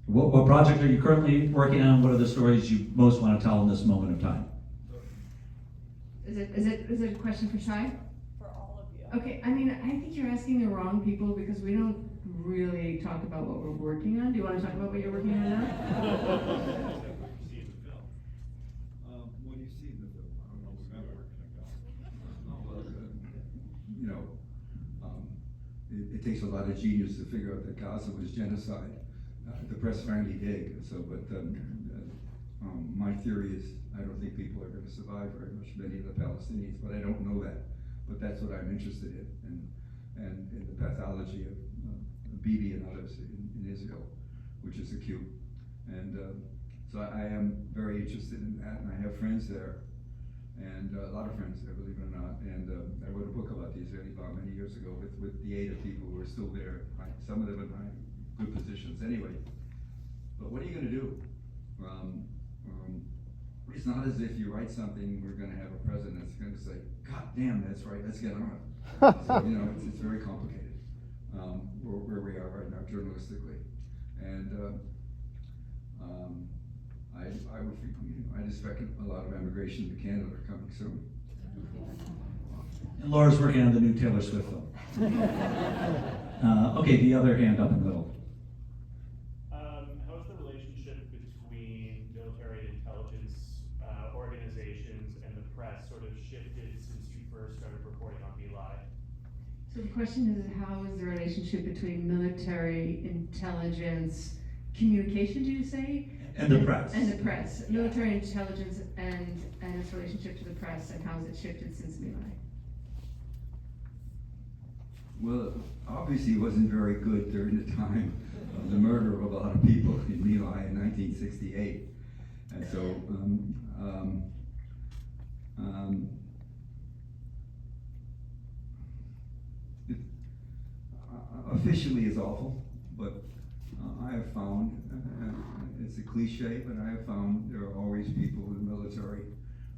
What project are you currently working on? What are the stories you most want to tell in this moment of time? Is it a question for Shai? For all of you. Okay, I mean, I think you're asking the wrong people because we don't really talk about what we're working on. Do you want to talk about what you're working on now? What do you see in the film? I don't remember. Well, you know, it takes a lot of genius to figure out that Gaza was genocide. The press finally did. So, but my theory is I don't think people are going to survive very much, many of the Palestinians, but I don't know that. But that's what I'm interested in, and in the pathology of Bibi and others in Israel, which is acute. And so I am very interested in that, and I have friends there, and a lot of friends there, believe it or not. And I wrote a book about the Israeli bomb many years ago with the aid of people who are still there, some of them in high good positions. Anyway, but what are you going to do? It's not as if you write something, we're going to have a president that's going to say, God damn, that's right, let's get on it. So, you know, it's very complicated where we are right now journalistically. And I expect a lot of emigration to Canada coming soon. And Laura's working on the new Taylor Swift film. Okay, the other hand up in the middle. How's the relationship between military intelligence organizations and the press sort of shifted since you first started reporting on My Lai? So the question is, how is the relationship between military intelligence, communication, do you say? And the press. And the press. Yeah. Military intelligence and its relationship to the press, and how has it shifted since My Lai? Well, obviously it wasn't very good during the time of the murder of a lot of people in My Lai in 1968. And so, officially it's awful, but I have found, it's a cliche, but I have found there are always people in the military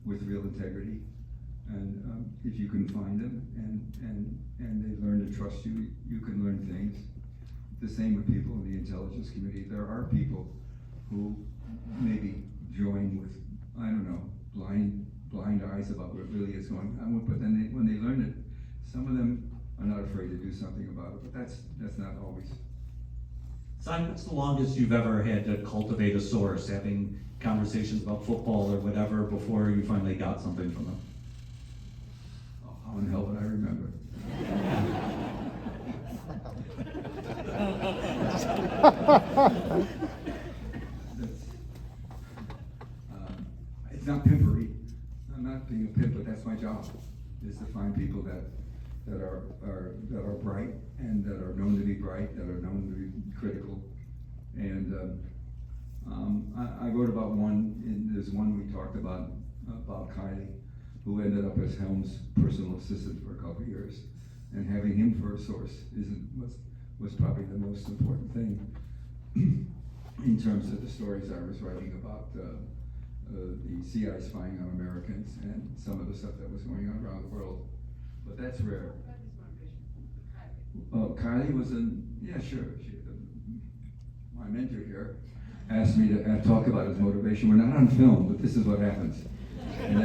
with real integrity. And if you can find them and they learn to trust you, you can learn things. The same with people in the intelligence community. There are people who maybe join with, I don't know, blind eyes about what really is going on. But then when they learn it, some of them are not afraid to do something about it. But that's not always. Simon, what's the longest you've ever had to cultivate a source, having conversations about football or whatever before you finally got something from them? How in hell would I remember? It's not pimpery. I'm not being a pimp, but that's my job, is to find people that are bright and that are known to be bright, that are known to be critical. And I wrote about there's one we talked about, Bob Kiley, who ended up as Helm's personal assistant for a couple of years. And having him for a source was probably the most important thing in terms of the stories I was writing about the CIA spying on Americans and some of the stuff that was going on around the world. But that's rare. Kylie was yeah, sure. My mentor here asked me to talk about his motivation. We're not on film, but this is what happens. And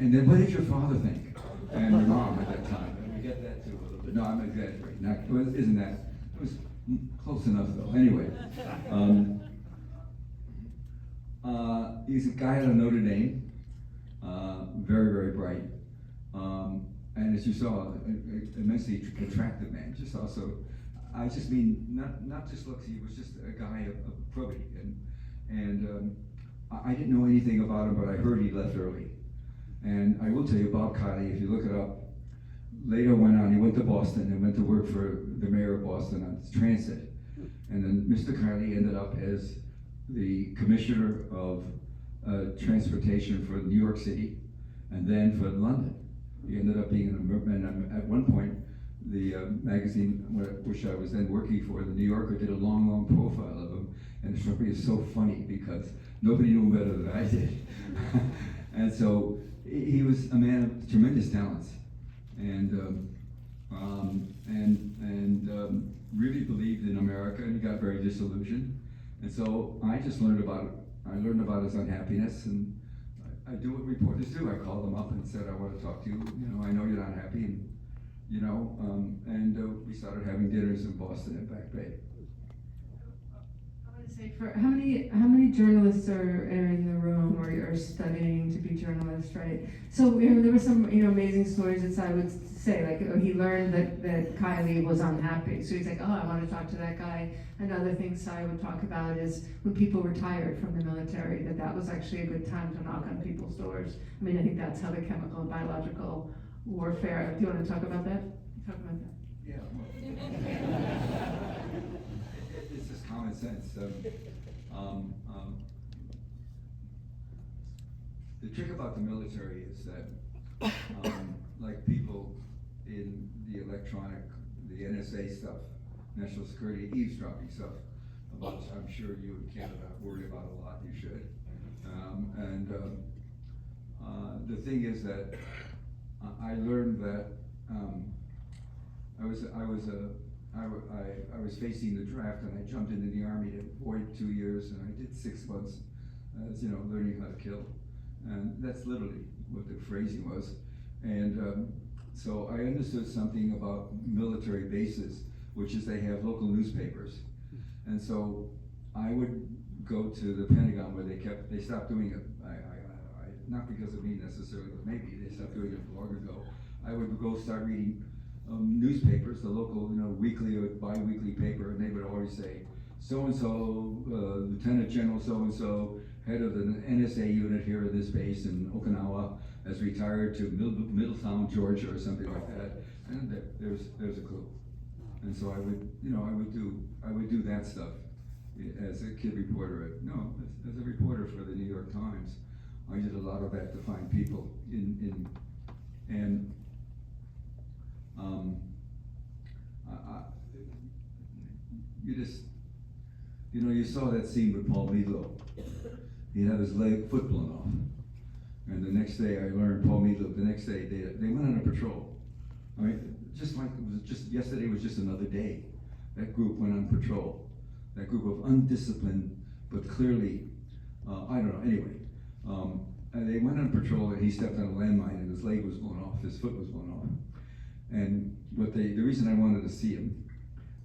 then what did your father think? And your mom at that time. And we get that too a little bit. No, I'm exaggerating. Isn't that? It was close enough though. Anyway. He's a guy out of Notre Dame. Very, very bright. And as you saw, immensely attractive man. Just also, I just mean, not just looks, he was just a guy of probity. And I didn't know anything about him, but I heard he left early. And I will tell you, Bob Kiley, if you look it up, later went on, he went to Boston and went to work for the mayor of Boston on transit. And then Mr. Kiley ended up as the commissioner of transportation for New York City, and then for London. He ended up being and at one point, the magazine which I was then working for, the New Yorker, did a long, long profile of him, and it struck me as so funny because nobody knew him better than I did. And so he was a man of tremendous talents, and really believed in America, and he got very disillusioned. And so I just learned about it. I learned about his unhappiness, and I do what reporters do. I called him up and said, I want to talk to you. You know, I know you're not happy, and we started having dinners in Boston and Back Bay. I want to say, for how many journalists are in the room or are studying to be journalists, right? So there were some amazing stories that Cy would say, like he learned that Kylie was unhappy, so he's like, oh, I want to talk to that guy. Another thing Cy would talk about is when people retired from the military, that was actually a good time to knock on people's doors. I mean, I think that's how the chemical and biological warfare. Do you want to talk about that? Talk about that. Yeah. It's just common sense. The trick about the military is that, like people in the the NSA stuff, national security eavesdropping stuff, about which I'm sure you in Canada worry about a lot. You should. The thing is that I learned that I was facing the draft, and I jumped into the Army to avoid 2 years, and I did 6 months as learning how to kill, and that's literally what the phrasing was. And so I understood something about military bases, which is they have local newspapers, and so I would go to the Pentagon where they stopped doing it. Not because of me necessarily, but maybe they stopped doing it long ago. I would go start reading newspapers, the local, weekly or bi-weekly paper, and they would always say, so-and-so, Lieutenant General so-and-so, head of the NSA unit here at this base in Okinawa, has retired to Middletown, Georgia, or something like that. And there's a clue. And so I would do that stuff as a kid reporter as a reporter for the New York Times. I did a lot of that to find people you saw that scene with Paul Meadlow. He had his foot blown off. And the next day I learned Paul Meadlow, the next day they went on a patrol. I mean, just like yesterday was just another day. That group went on patrol. That group of undisciplined, but clearly, I don't know, anyway. And they went on patrol, and he stepped on a landmine, and his leg was blown off, his foot was blown off. And the reason I wanted to see him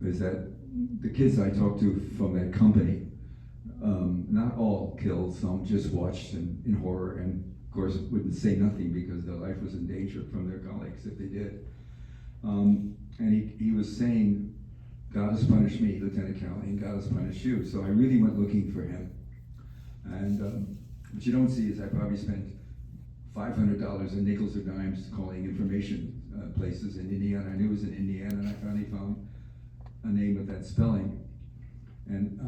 is that the kids I talked to from that company, not all killed, some just watched in horror, and of course wouldn't say nothing because their life was in danger from their colleagues if they did. And he was saying, God has punished me, Lieutenant Calley, and God has punished you. So I really went looking for him. And what you don't see is I probably spent $500 in nickels or dimes calling information places in Indiana. I knew it was in Indiana, and I finally found a name with that spelling. And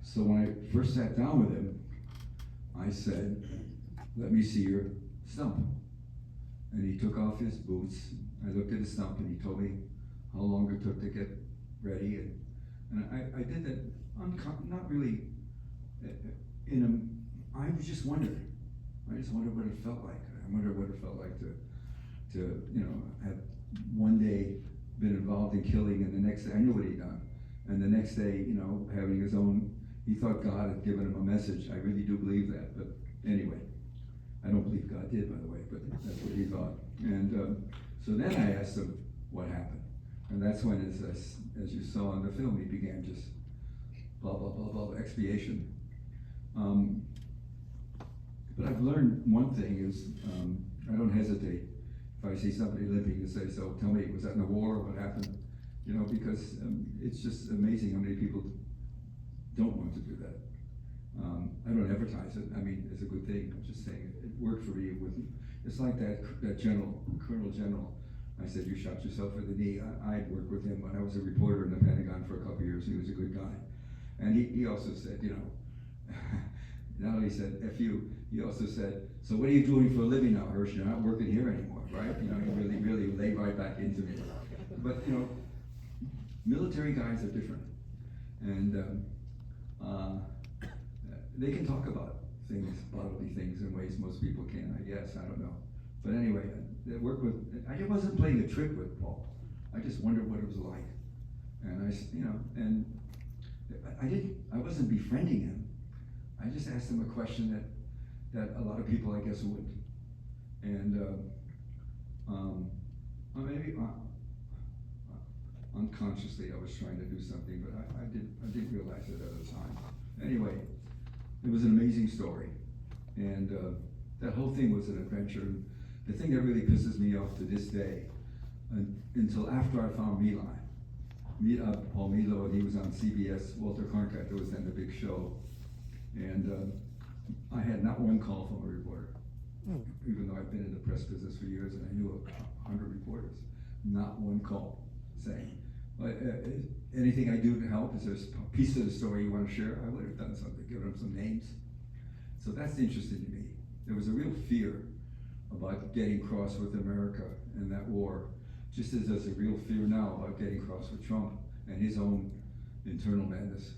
so when I first sat down with him, I said, let me see your stump. And he took off his boots. I looked at his stump, and he told me how long it took to get ready. And I did that, not really I was just wondering. I just wondered what it felt like. I wondered what it felt like to have one day been involved in killing, and the next day, I knew what he'd done. And the next day, having his own, he thought God had given him a message. I really do believe that. But anyway, I don't believe God did, by the way, but that's what he thought. And so then I asked him what happened. And that's when, as you saw in the film, he began just blah, blah, blah, blah, expiation. But I've learned one thing is, I don't hesitate if I see somebody limping to say, so tell me, was that in the war or what happened? Because it's just amazing how many people don't want to do that. I don't advertise it. I mean, it's a good thing. I'm just saying it worked for me. It's like that Colonel General. I said, you shot yourself in the knee. I'd worked with him when I was a reporter in the Pentagon for a couple of years. He was a good guy. And he also said, not only said, F you, he also said, so what are you doing for a living now, Hersh? You're not working here anymore, right? He really laid right back into me. But, military guys are different. And they can talk about things, bodily things in ways most people can't, I guess, I don't know. But anyway, I wasn't playing a trick with Paul. I just wondered what it was like. And I wasn't befriending him. I just asked him a question that a lot of people, I guess, wouldn't. And or maybe unconsciously I was trying to do something, but I didn't realize it at the time. Anyway, it was an amazing story, and that whole thing was an adventure. The thing that really pisses me off to this day, until after I found Paul Milo, and he was on CBS. Walter Cronkite was then the big show, and I had not one call from a reporter, even though I've been in the press business for years and I knew 100 reporters. Not one call saying, anything I do to help? Is there a piece of the story you want to share? I would have done something, given them some names. So that's interesting to me. There was a real fear about getting cross with America in that war, just as there's a real fear now about getting cross with Trump and his own internal madness.